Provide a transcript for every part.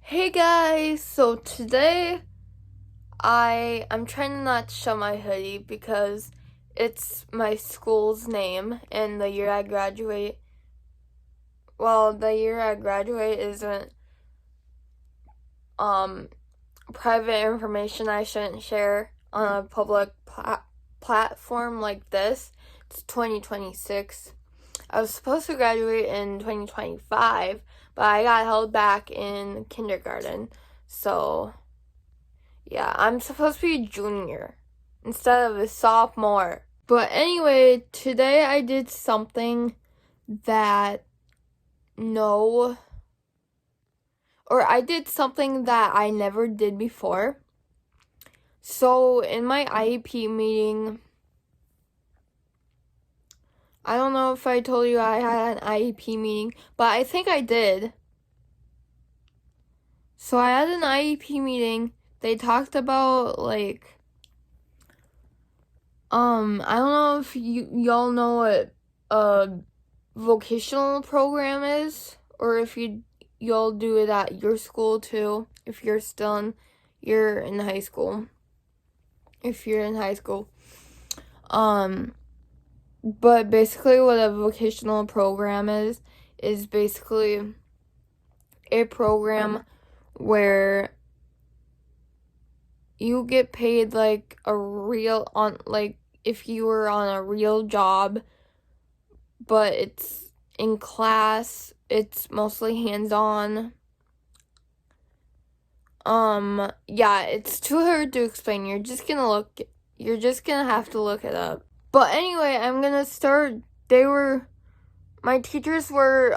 Hey guys, so today I'm trying to not show my hoodie because it's my school's name and the year I graduate. Well, the year I graduate isn't private information I shouldn't share on a public platform like this. It's 2026. I was supposed to graduate in 2025, but I got held back in kindergarten. So yeah, I'm supposed to be a junior instead of a sophomore. But anyway, today I did something that no, or I did something that I never did before. So in my IEP meeting, I don't know if I told you I had an IEP meeting, but I think I did. So I had an IEP meeting. They talked about I don't know if y'all know what a vocational program is, or if y'all do it at your school too, if you're in high school. If you're in high school. But basically what a vocational program is basically a program where you get paid like if you were on a real job, but it's in class, it's mostly hands-on. Yeah, it's too hard to explain. You're just gonna have to look it up. But anyway, I'm gonna start. My teachers were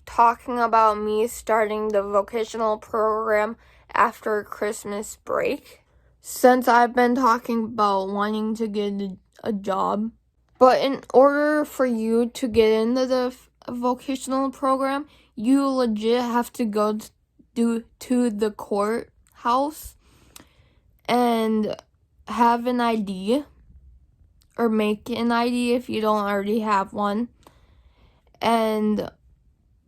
talking about me starting the vocational program after Christmas break, since I've been talking about wanting to get a job. But in order for you to get into the vocational program, you legit have to go to the courthouse and have an ID, or make an ID if you don't already have one. And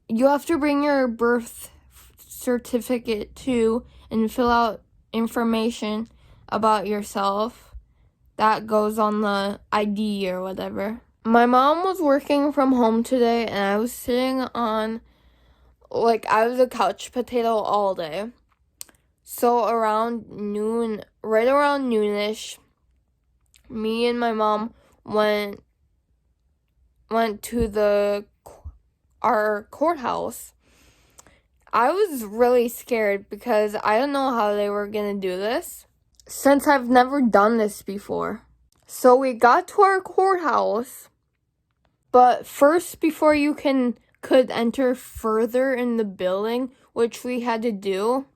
you have to bring your birth certificate too and fill out information about yourself that goes on the ID or whatever. My mom was working from home today, and I was sitting on, I was a couch potato all day. So around noon, right around noonish, me and my mom went to our courthouse. I was really scared because I don't know how they were gonna do this, since I've never done this before. So we got to our courthouse, but first, before you could enter further in the building, which we had to do,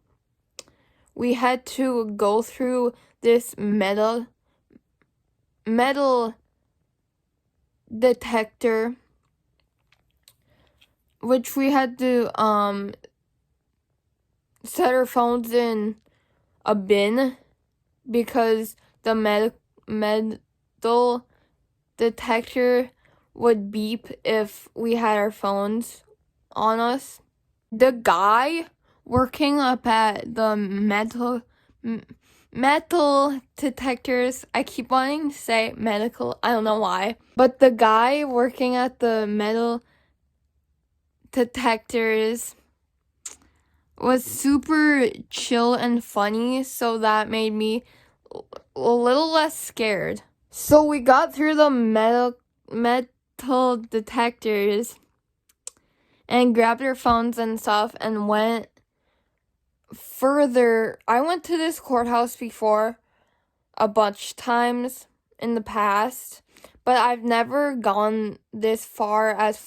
we had to go through this metal detector, which we had to set our phones in a bin because the metal detector would beep if we had our phones on us. The guy working up at the metal detectors, I keep wanting to say medical, I don't know why, but the guy working at the metal detectors was super chill and funny, so that made me a little less scared. So we got through the metal detectors and grabbed our phones and stuff and went further. I went to this courthouse before a bunch times in the past, but I've never gone this far as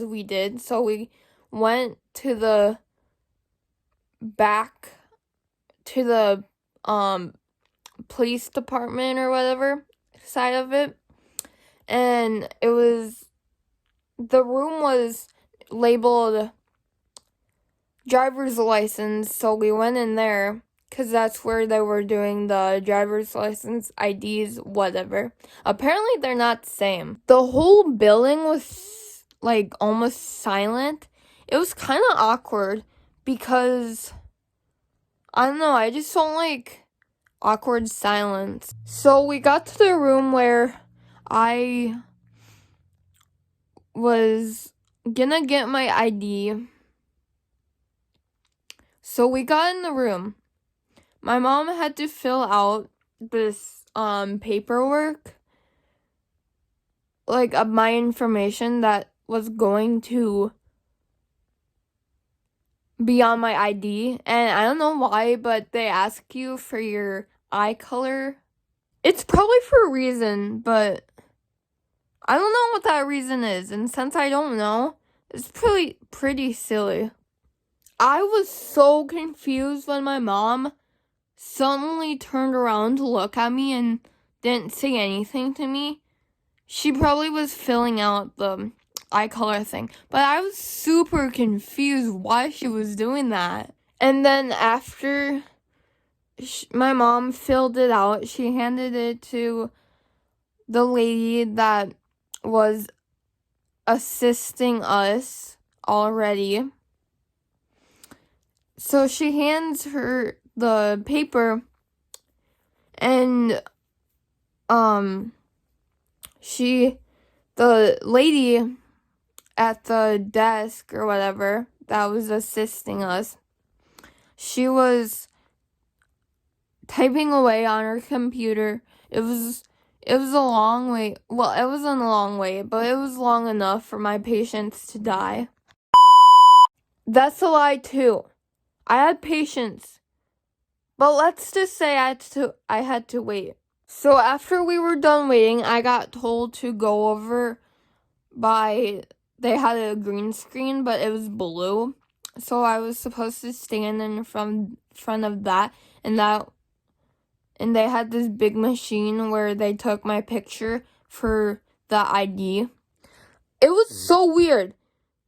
we did. So we went to the back to the police department or whatever side of it, and the room was labeled driver's license, so we went in there because that's where they were doing the driver's license, IDs, whatever. Apparently they're not the same. The whole building was almost silent. It was kind of awkward because I don't know, I just don't like awkward silence. So we got to the room where I was gonna get my ID. So we got in the room. My mom had to fill out this paperwork, like, of my information that was going to be on my ID. And I don't know why, but they ask you for your eye color. It's probably for a reason, but I don't know what that reason is. And since I don't know, it's pretty silly. I was so confused when my mom suddenly turned around to look at me and didn't say anything to me. She probably was filling out the eye color thing, but I was super confused why she was doing that. And then after my mom filled it out, she handed it to the lady that was assisting us already. So she hands her the paper, and the lady at the desk or whatever that was assisting us, she was typing away on her computer. It was a long wait. Well, it wasn't a long wait, but it was long enough for my patients to die. That's a lie too. I had patience. But let's just say I had to wait. So after we were done waiting, I got told to go over by, they had a green screen, but it was blue. So I was supposed to stand in front of that, and they had this big machine where they took my picture for the ID. It was so weird.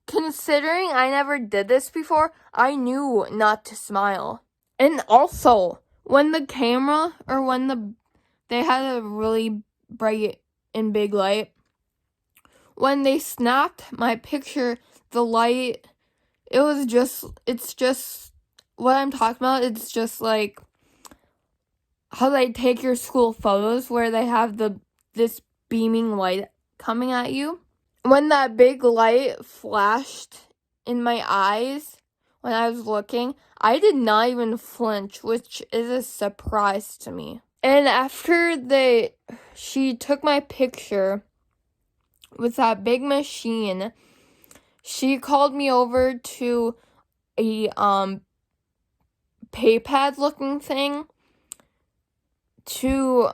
Considering I never did this before, I knew not to smile. And also, when the camera, or when they had a really bright and big light, when they snapped my picture, the light, it's just, what I'm talking about, it's just like how they take your school photos where they have this beaming light coming at you. When that big light flashed in my eyes when I was looking, I did not even flinch, which is a surprise to me. And after she took my picture with that big machine, she called me over to a paypad looking thing to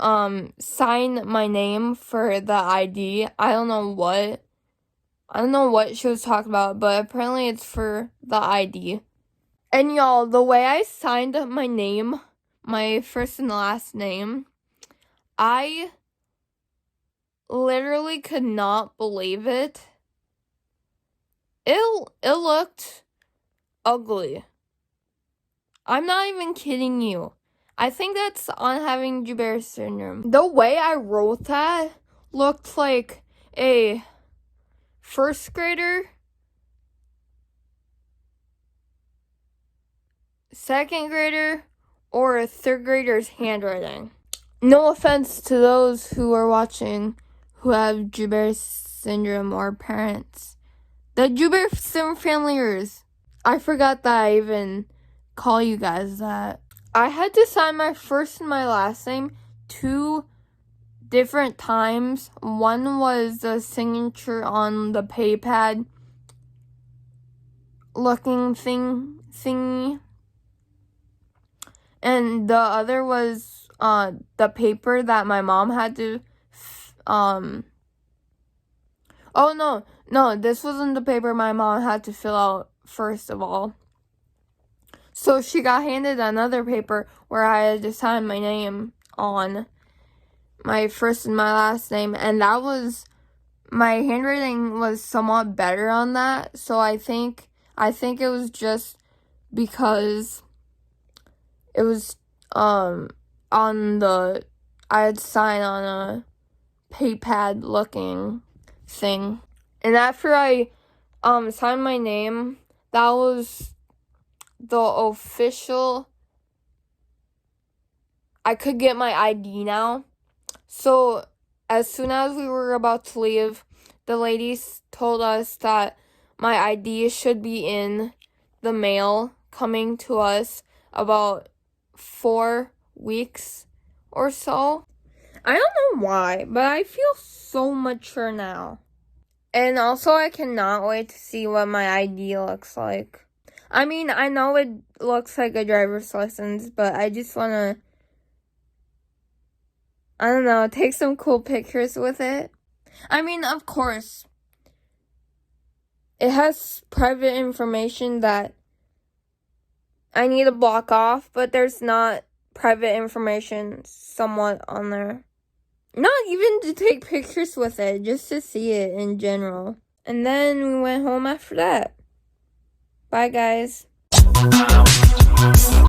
sign my name for the ID. I don't know what she was talking about, but apparently it's for the ID. And y'all, the way I signed my name, my first and last name, I literally could not believe it. It looked ugly. I'm not even kidding you. I think that's on having Joubert syndrome. The way I wrote that looked like a first grader, second grader, or a third grader's handwriting. No offense to those who are watching who have Joubert syndrome or parents. The Joubert syndrome familiars. I forgot that I even call you guys that. I had to sign my first and my last name 2 different times. One was the signature on the paypad looking thingy. And the other was the paper that my mom had to oh no, this wasn't the paper my mom had to fill out first of all. So she got handed another paper where I had to sign my name on my first and my last name, and my handwriting was somewhat better on that. So I think it was just because it was I had signed on a paypad looking thing. And after I signed my name, that was the official I could get my ID now. So as soon as we were about to leave, the ladies told us that my ID should be in the mail coming to us about 4 weeks or so. I don't know why, but I feel so mature now. And also, I cannot wait to see what my ID looks like. I mean, I know it looks like a driver's license, but I just want to, I don't know, take some cool pictures with it. I mean, of course, it has private information that I need to block off, but there's not private information somewhat on there. Not even to take pictures with it, just to see it in general. And then we went home after that. Bye, guys.